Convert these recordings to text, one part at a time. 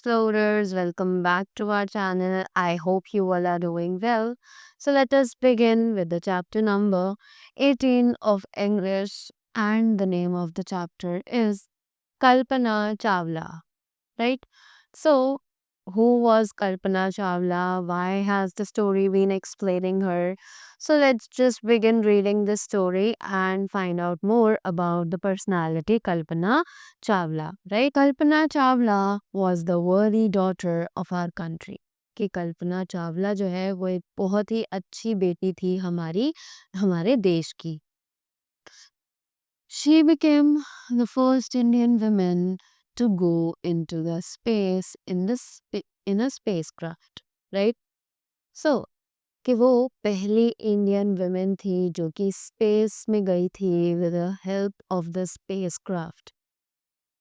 explorers, welcome back to our channel. I hope you all are doing well. So, let us begin with the chapter number 18 of English, and the name of the chapter is Kalpana Chawla, right? So, who was Kalpana Chawla? Why has the story been explaining her? So, let's just begin reading this story and find out more about the personality Kalpana Chawla, right? Kalpana Chawla was the worthy daughter of our country. कि कल्पना चावला जो है वो एक बहुत ही अच्छी बेटी थी हमारे देश की. She became the first Indian woman to go into the space in a spacecraft, right? So, कि वो पहली इंडियन वुमेन थी जो कि स्पेस में गई थी with the help of the spacecraft.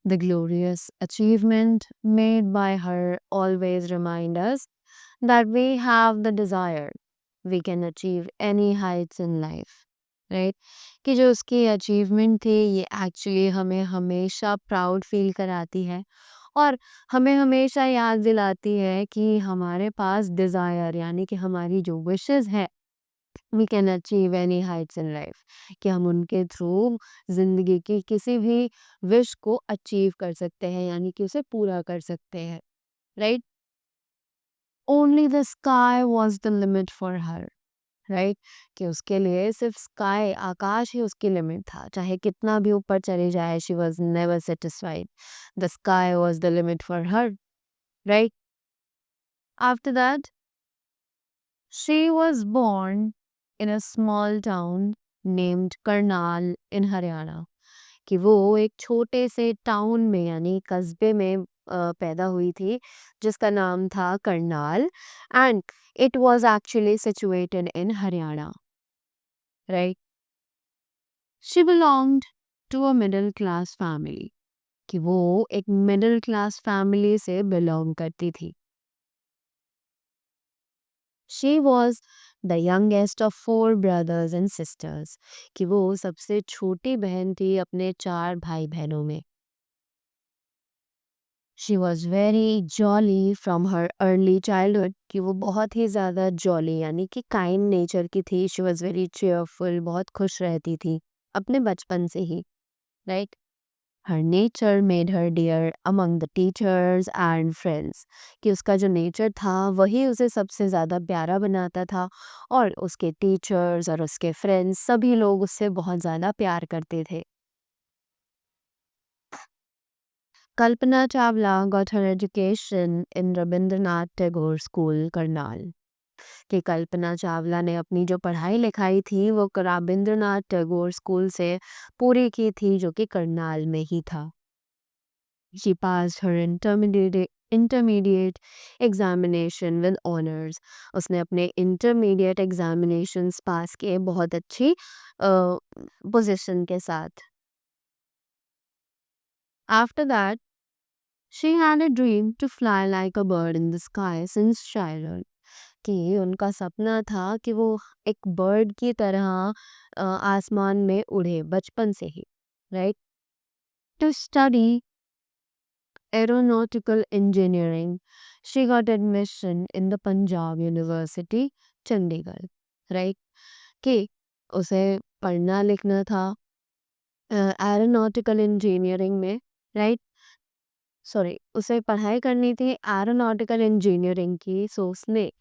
The glorious achievement made by her always remind us that we have the desire, we can achieve any heights in life. Right कि जो उसकी achievement थी ये एक्चुअली हमें हमेशा प्राउड फील कराती है और हमें हमेशा याद दिलाती है कि हमारे पास डिज़ायर यानी कि हमारी जो विशेस है we can achieve any heights in life कि हम उनके थ्रू ज़िंदगी की किसी भी विश को अचीव कर सकते हैं यानी कि उसे पूरा कर सकते हैं right only the sky was the limit for her right कि उसके लिए सिर्फ स्काई आकाश ही उसकी लिमिट था चाहे कितना भी ऊपर चली जाए she was never satisfied the sky was the limit for her right after that she was born in a small town named Karnal in Haryana कि वो एक छोटे से टाउन में यानी कस्बे में पैदा हुई थी जिसका नाम था Karnal and it was actually situated in Haryana right she belonged to a middle class family कि वो एक मिडिल क्लास फैमिली से बिलोंग करती थी she was the youngest of 4 brothers and sisters कि वो सबसे छोटी बहन थी अपने 4 भाई बहनों में she was very jolly from her early childhood कि वो बहुत ही ज़्यादा जॉली यानी कि काइंड नेचर की थी शी वॉज वेरी चेयरफुल बहुत खुश रहती थी अपने बचपन से ही right her nature made her dear among the teachers and friends कि उसका जो नेचर था वही उसे सबसे ज़्यादा प्यारा बनाता था और उसके टीचर्स और उसके फ्रेंड्स सभी लोग उससे बहुत ज़्यादा प्यार करते थे Kalpana Chawla got her education in Rabindranath Tagore school Karnal कि कल्पना चावला ने अपनी जो पढ़ाई लिखाई थी वो रविंद्रनाथ टैगोर स्कूल से पूरी की थी जो कि करनाल में ही था she pass her intermediate examination with honours उसने अपने इंटरमीडिएट एग्जामिनेशंस पास किए बहुत अच्छी पोजीशन के साथ after that she had a dream to fly like a bird in the sky since childhood कि उनका सपना था कि वो एक बर्ड की तरह आसमान में उड़े बचपन से ही right to study aeronautical engineering she got admission in the Punjab university Chandigarh right कि उसे पढ़ना लिखना था एरोनॉटिकल इंजीनियरिंग में राइट सॉरी उसे पढ़ाई करनी थी एरोनॉटिकल इंजीनियरिंग की सो उसने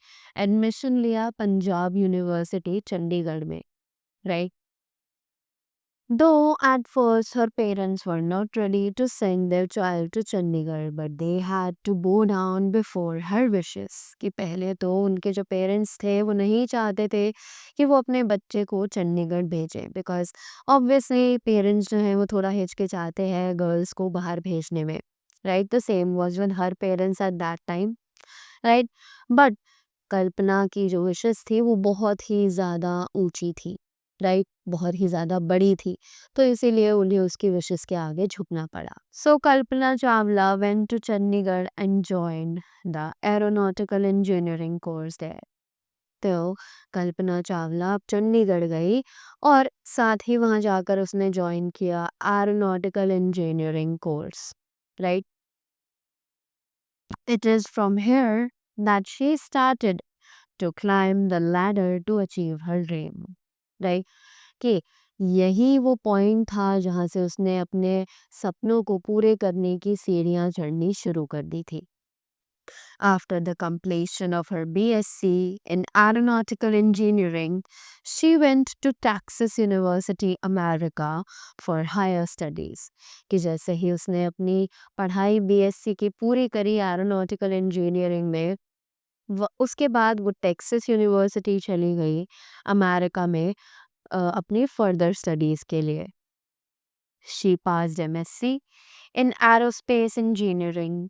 एडमिशन लिया पंजाब यूनिवर्सिटी चंडीगढ़ में right Though at first her parents were not ready to send their child to Chandigarh, but they had to bow down before her wishes. कि पहले तो उनके जो पेरेंट्स थे वो नहीं चाहते थे कि वो अपने बच्चे को चंडीगढ़ भेजें बिकॉज ऑब्वियसली पेरेंट्स जो हैं वो थोड़ा हिचकिचाते हैं गर्ल्स को बाहर भेजने में right the same was with her parents at that time right but Kalpana की जो विशेस थी वो बहुत ही ज़्यादा ऊंची थी राइट बहुत ही ज़्यादा बड़ी थी तो इसीलिए उन्हें उसकी विशेस के आगे झुकना पड़ा so Kalpana Chawla went to Chandigarh and joined the aeronautical engineering course there तो कल्पना चावला अब चंडीगढ़ गई और साथ ही वहाँ जाकर उसने ज्वाइन किया aeronautical engineering course right It is from here that she started to climb the ladder to achieve her dream. Right? कि यही वो पॉइंट था जहाँ से उसने अपने सपनों को पूरे करने की सीढ़ियाँ चढ़नी शुरू कर दी थी। After the completion of her BSc in Aeronautical Engineering, she went to Texas University, America for higher studies. कि जैसे ही उसने अपनी पढ़ाई BSc की पूरी करी एरोनॉटिकल इंजीनियरिंग में, उसके बाद वो टेक्सास यूनिवर्सिटी चली गई अमेरिका में अपनी फर्दर स्टडीज़ के लिए। She passed MSc in aerospace engineering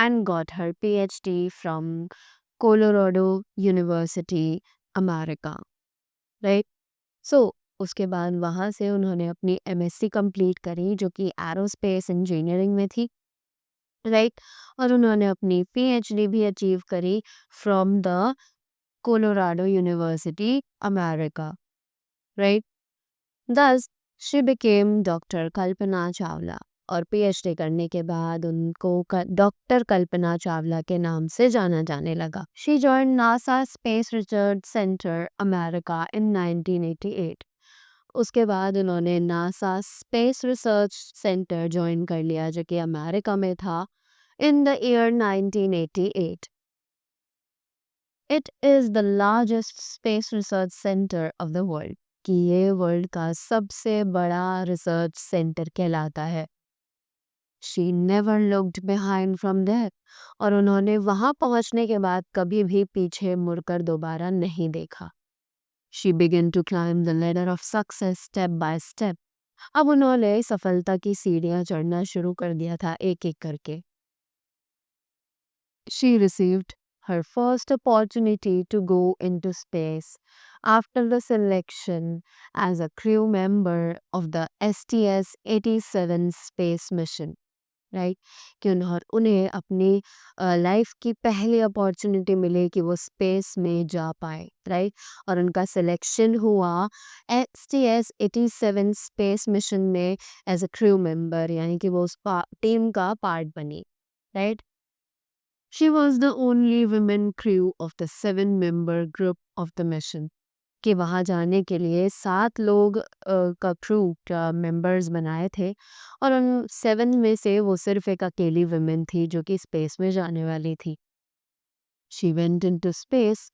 and got her PhD from Colorado University, America. Right? So, उसके बाद वहाँ से उन्होंने अपनी MSc कंप्लीट करी जो कि एरोस्पेस इंजीनियरिंग में थी। राइट? और उन्होंने अपनी PhD भी अचीव करी from the Colorado university, America. Right? Thus, she became doctor Kalpana Chawla और पीएचडी करने के बाद उनको डॉक्टर कल्पना चावला के नाम से जाना जाने लगा। She joined NASA Space Research Center, America in 1988. उसके बाद उन्होंने NASA space research centre join कर लिया जो कि अमेरिका में था in the year 1988. It is the largest space research center of the world. कि ये वर्ल्ड का सबसे बड़ा रिसर्च सेंटर कहलाता है। She never looked behind from there. और उन्होंने वहाँ पहुँचने के बाद कभी भी पीछे मुड़कर दोबारा नहीं देखा। She began to climb the ladder of success step by step. अब उन्होंने सफलता की सीढ़ियाँ चढ़ना शुरू कर दिया था एक-एक करके। She received her first opportunity to go into space after the selection as a crew member of the STS-87 space mission. Right कि उन्हें अपनी लाइफ की पहली अपॉर्चुनिटी मिले कि वो स्पेस में जा पाए। राइट? और उनका सिलेक्शन हुआ STS-87 स्पेस मिशन में एज अ क्रू मेंबर, यानी कि वो उस टीम का पार्ट बनी। Right? She was the only women crew of the 7-member group of the mission. कि वहाँ जाने के लिए 7 लोग का क्रू का मेंबर्स बनाए थे और उन 7 में से वो सिर्फ एक अकेली वुमेन थी जो कि स्पेस में जाने वाली थी। She went into space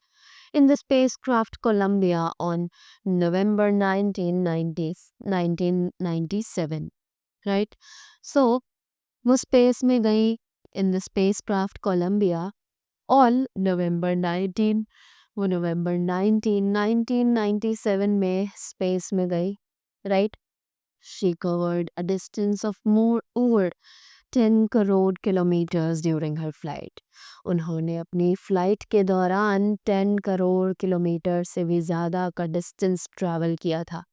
in the spacecraft Columbia on November 1997. Right? So, वो स्पेस में गई in the spacecraft Columbia on November 19, वो नवंबर 1997 में स्पेस में गई। Right? She covered a distance of more over 10 crore kilometres during her flight. उन्होंने अपनी flight के दौरान 10 करोड़ किलोमीटर से भी ज़्यादा का डिस्टेंस ट्रैवल किया था।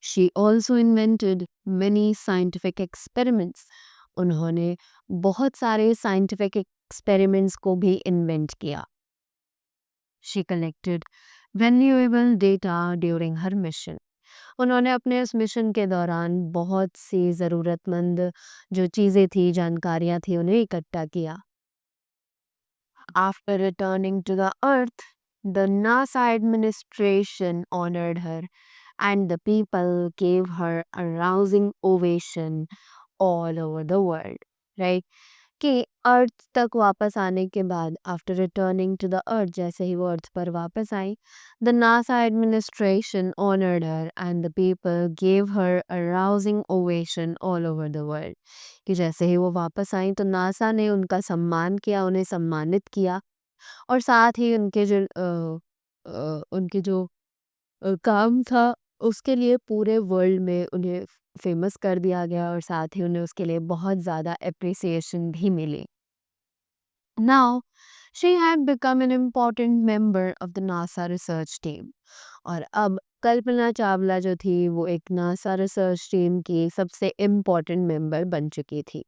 She also invented many scientific experiments. उन्होंने बहुत सारे साइंटिफिक एक्सपेरिमेंट्स को भी इन्वेंट किया। She collected valuable data during her mission. उन्होंने अपने उस मिशन के दौरान बहुत सी ज़रूरतमंद जो चीज़ें थी, जानकारियाँ थी, उन्हें इकट्ठा किया। After returning to the Earth, the NASA administration honored her and the people gave her a rousing ovation all over the world. Right? कि अर्थ तक वापस आने के बाद after returning to the earth, जैसे ही वो अर्थ पर वापस आई, the NASA administration honoured her and the people give her a rousing ovation all over the world. कि जैसे ही वो वापस आई तो नासा ने उनका सम्मान किया, उन्हें सम्मानित किया और साथ ही उनके जो काम था उसके लिए पूरे वर्ल्ड में उन्हें फेमस कर दिया गया और साथ ही उन्हें उसके लिए बहुत ज़्यादा अप्रिसिएशन भी मिली। Now, she had become an important member of the NASA research team. और अब कल्पना चावला जो थी वो एक नासा रिसर्च टीम की सबसे इम्पोर्टेंट मेंबर बन चुकी थी।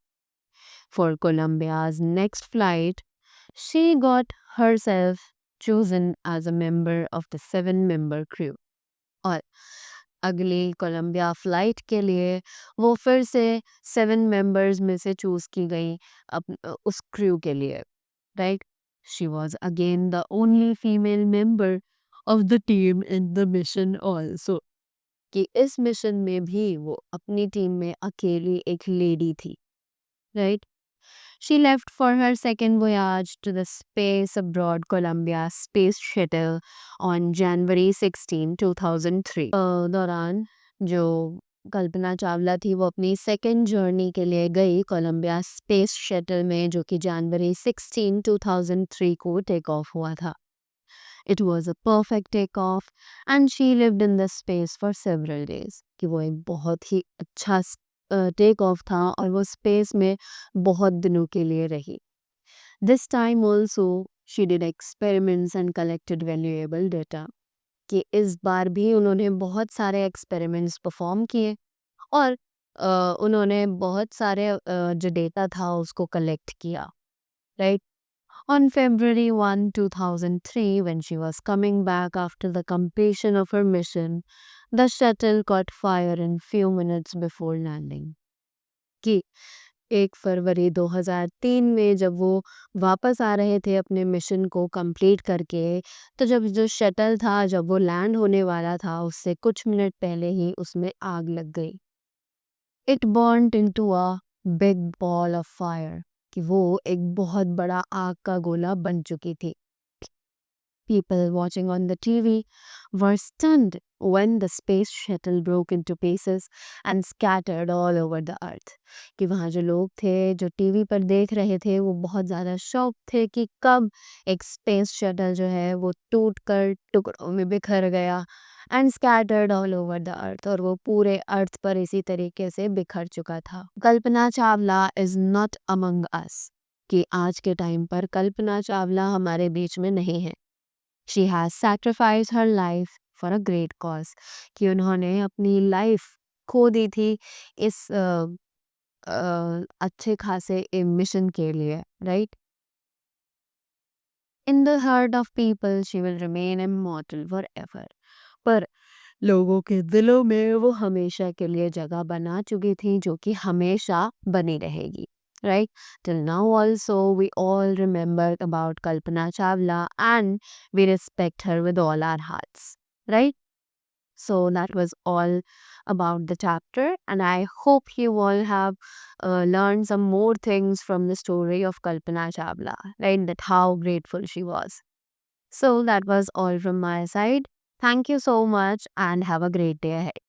For Columbia's next flight, she got herself chosen as a member of the 7-member crew. और अगली कोलंबिया फ्लाइट के लिए वो फिर से 7 मेंबर्स में से चूज़ की गई उस क्रू के लिए, right? She was again the only female member of the team in the mission also, कि इस मिशन में भी वो अपनी टीम में अकेली एक लेडी थी, right? She left for her second voyage to the space abroad Columbia Space Shuttle on January 16, 2003। दौरान जो कल्पना चावला थी वो अपनी सेकेंड जर्नी के लिए गई कोलंबिया स्पेस शटल में, जो कि January 16, 2003 को टेक ऑफ हुआ था। It was a perfect take off and she lived in the space for several days। कि वो एक बहुत ही अच्छा टेक ऑफ था और वो स्पेस में बहुत दिनों के लिए रही। This time also she did experiments and collected valuable data, कि इस बार भी उन्होंने बहुत सारे एक्सपेरिमेंट्स परफॉर्म किए और उन्होंने बहुत सारे जो डेटा था उसको कलेक्ट किया, right? On February 1, 2003, when she was coming back after the completion of her mission, the shuttle caught fire in few minutes before landing। कि 1 फरवरी 2003 में जब वो वापस आ रहे थे अपने मिशन को कंप्लीट करके, तो जब जो शटल था जब वो लैंड होने वाला था उससे कुछ मिनट पहले ही उसमें आग लग गई। It burned into a big ball of fire, कि वो एक बहुत बड़ा आग का गोला बन चुकी थी। People watching on the TV were stunned when the space shuttle broke into pieces and scattered all over the earth। कि वहाँ जो लोग थे जो टीवी पर देख रहे थे वो बहुत ज़्यादा शॉक थे कि कब एक स्पेस शटल जो है वो टूट कर टुकड़ों में बिखर गया and scattered all over the earth, और वो पूरे अर्थ पर इसी तरीके से बिखर चुका था। Kalpana Chawla is not among अस, कि आज के टाइम पर कल्पना चावला हमारे बीच में नहीं है। She has sacrificed her life for a great cause, कि उन्होंने अपनी लाइफ खो दी थी इस अच्छे खासे मिशन के लिए, right? In the heart of people she will remain immortal for ever, पर लोगों के दिलों में वो हमेशा के लिए जगह बना चुकी थी जो कि हमेशा बनी रहेगी, right? Till now also we all remember about Kalpana Chawla and we respect her with all our hearts, right? So that was all about the chapter, and I hope you all have learned some more things from the story of Kalpana Chawla, right? That how grateful she was. So that was all from my side. Thank you so much and have a great day ahead.